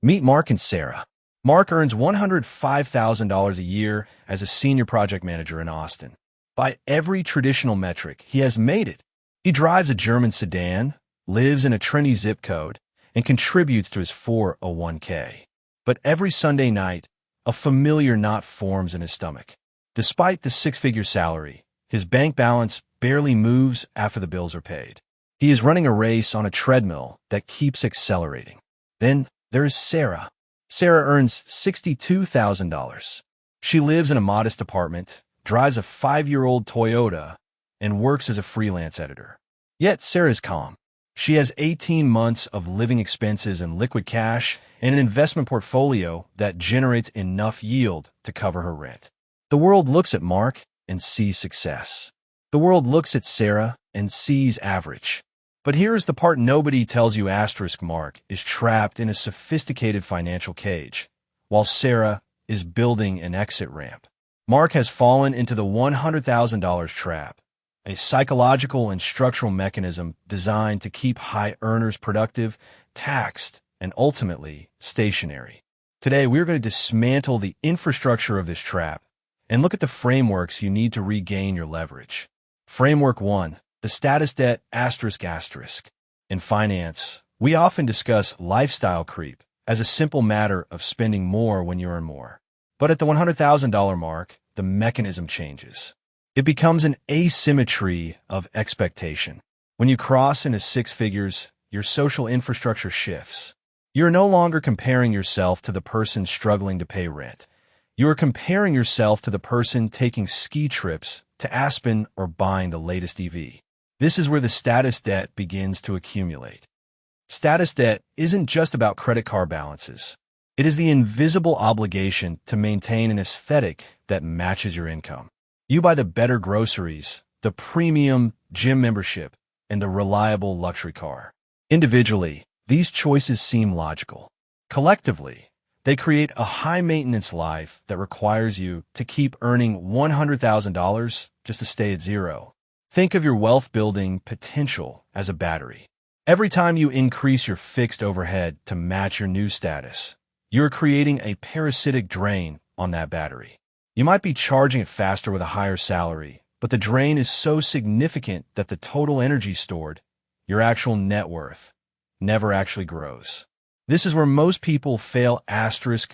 Meet Mark and Sarah. Mark earns $105,000 a year as a senior project manager in Austin. By every traditional metric, he has made it. He drives a German sedan, lives in a trendy zip code, and contributes to his 401k. But every Sunday night, a familiar knot forms in his stomach. Despite the six-figure salary, his bank balance barely moves after the bills are paid. He is running a race on a treadmill that keeps accelerating. Then there is Sarah. Sarah earns $62,000. She lives in a modest apartment, drives a 5-year-old Toyota, and works as a freelance editor. Yet Sarah is calm. She has 18 months of living expenses and liquid cash and an investment portfolio that generates enough yield to cover her rent. The world looks at Mark and sees success. The world looks at Sarah and sees average. But here is the part nobody tells you. Mark is trapped in a sophisticated financial cage, while Sarah is building an exit ramp. Mark has fallen into the $100,000 trap, a psychological and structural mechanism designed to keep high earners productive, taxed, and ultimately stationary. Today, we're going to dismantle the infrastructure of this trap and look at the frameworks you need to regain your leverage. Framework 1. The status debt ***. In finance, we often discuss lifestyle creep as a simple matter of spending more when you earn more. But at the $100,000 mark, the mechanism changes. It becomes an asymmetry of expectation. When you cross into six figures, your social infrastructure shifts. You're no longer comparing yourself to the person struggling to pay rent. You are comparing yourself to the person taking ski trips to Aspen or buying the latest EV. This is where the status debt begins to accumulate. Status debt isn't just about credit card balances. It is the invisible obligation to maintain an aesthetic that matches your income. You buy the better groceries, the premium gym membership, and the reliable luxury car. Individually, these choices seem logical. Collectively, they create a high-maintenance life that requires you to keep earning $100,000 just to stay at zero. Think of your wealth-building potential as a battery. Every time you increase your fixed overhead to match your new status, you're creating a parasitic drain on that battery. You might be charging it faster with a higher salary, but the drain is so significant that the total energy stored, your actual net worth, never actually grows. This is where most people fail.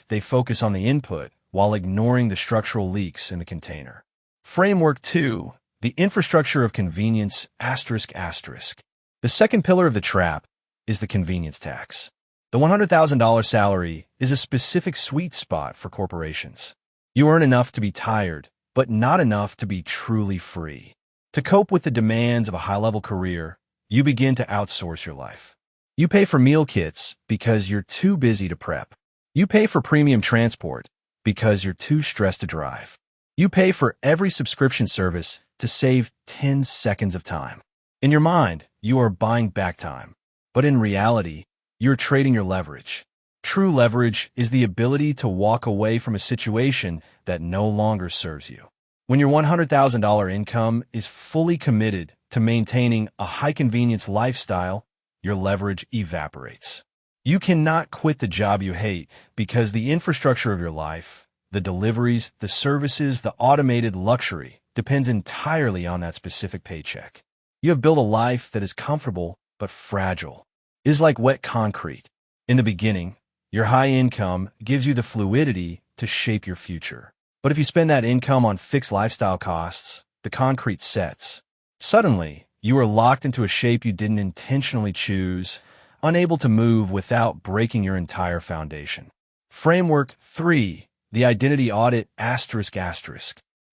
They focus on the input while ignoring the structural leaks in the container. Framework 2. The infrastructure of convenience ***. The second pillar of the trap is the convenience tax. The $100,000 salary is a specific sweet spot for corporations. You earn enough to be tired, but not enough to be truly free. To cope with the demands of a high-level career, you begin to outsource your life. You pay for meal kits because you're too busy to prep. You pay for premium transport because you're too stressed to drive. You pay for every subscription service to save 10 seconds of time. In your mind, you are buying back time. But in reality, you're trading your leverage. True leverage is the ability to walk away from a situation that no longer serves you. When your $100,000 income is fully committed to maintaining a high-convenience lifestyle, your leverage evaporates. You cannot quit the job you hate because the infrastructure of your life, the deliveries, the services, the automated luxury, depends entirely on that specific paycheck. You have built a life that is comfortable but fragile. It is like wet concrete. In the beginning, your high income gives you the fluidity to shape your future. But if you spend that income on fixed lifestyle costs, the concrete sets. Suddenly, you are locked into a shape you didn't intentionally choose, unable to move without breaking your entire foundation. Framework 3. The identity audit ***.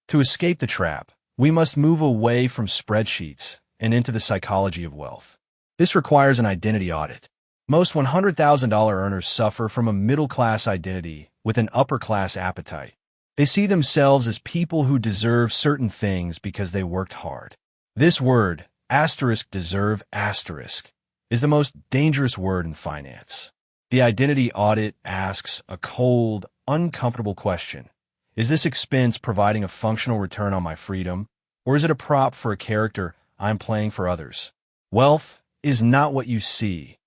To escape the trap, we must move away from spreadsheets and into the psychology of wealth. This requires an identity audit. Most $100,000 earners suffer from a middle-class identity with an upper-class appetite. They see themselves as people who deserve certain things because they worked hard. This word, **deserve**, is the most dangerous word in finance. The identity audit asks a cold, uncomfortable question. Is this expense providing a functional return on my freedom, or is it a prop for a character I'm playing for others? Wealth is not what you see.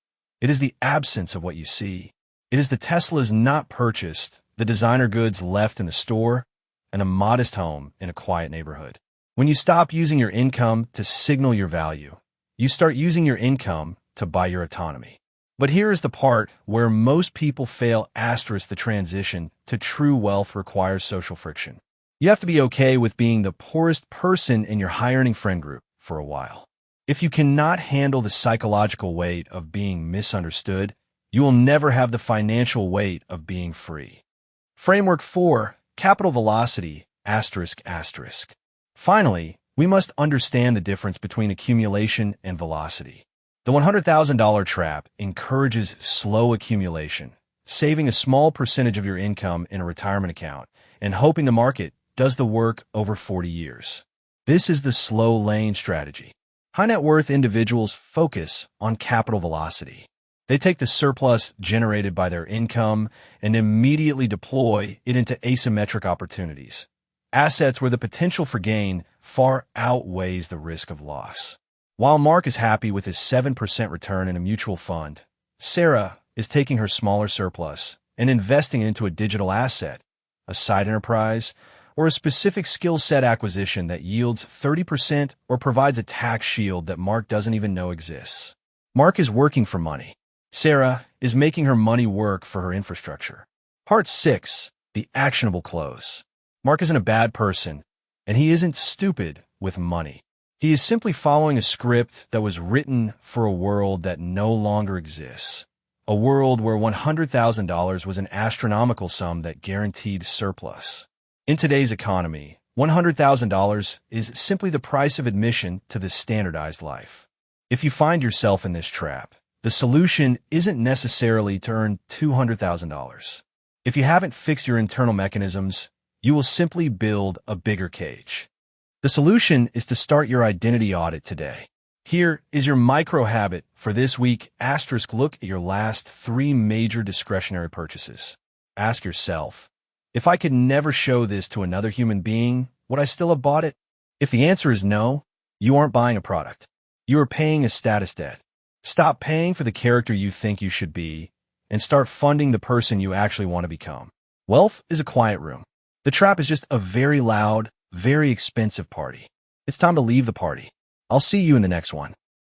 It is the absence of what you see. It is the Teslas not purchased, the designer goods left in the store, and a modest home in a quiet neighborhood. When you stop using your income to signal your value, you start using your income to buy your autonomy. But here is the part where most people fail. The transition to true wealth requires social friction. You have to be okay with being the poorest person in your high-earning friend group for a while. If you cannot handle the psychological weight of being misunderstood, you will never have the financial weight of being free. Framework 4. Capital velocity, ***. Finally, we must understand the difference between accumulation and velocity. The $100,000 trap encourages slow accumulation, saving a small percentage of your income in a retirement account and hoping the market does the work over 40 years. This is the slow lane strategy. High net worth individuals focus on capital velocity. They take the surplus generated by their income and immediately deploy it into asymmetric opportunities, assets where the potential for gain far outweighs the risk of loss. While Mark is happy with his 7% return in a mutual fund, Sarah is taking her smaller surplus and investing it into a digital asset, a side enterprise, or a specific skill set acquisition that yields 30% or provides a tax shield that Mark doesn't even know exists. Mark is working for money. Sarah is making her money work for her infrastructure. Part 6. The actionable close. Mark isn't a bad person, and he isn't stupid with money. He is simply following a script that was written for a world that no longer exists. A world where $100,000 was an astronomical sum that guaranteed surplus. In today's economy, $100,000 is simply the price of admission to the standardized life. If you find yourself in this trap, the solution isn't necessarily to earn $200,000. If you haven't fixed your internal mechanisms, you will simply build a bigger cage. The solution is to start your identity audit today. Here is your micro habit for this week. * Look at your last 3 major discretionary purchases. Ask yourself, if I could never show this to another human being, would I still have bought it? If the answer is no, you aren't buying a product. You are paying a status debt. Stop paying for the character you think you should be and start funding the person you actually want to become. Wealth is a quiet room. The trap is just a very loud, very expensive party. It's time to leave the party. I'll see you in the next one.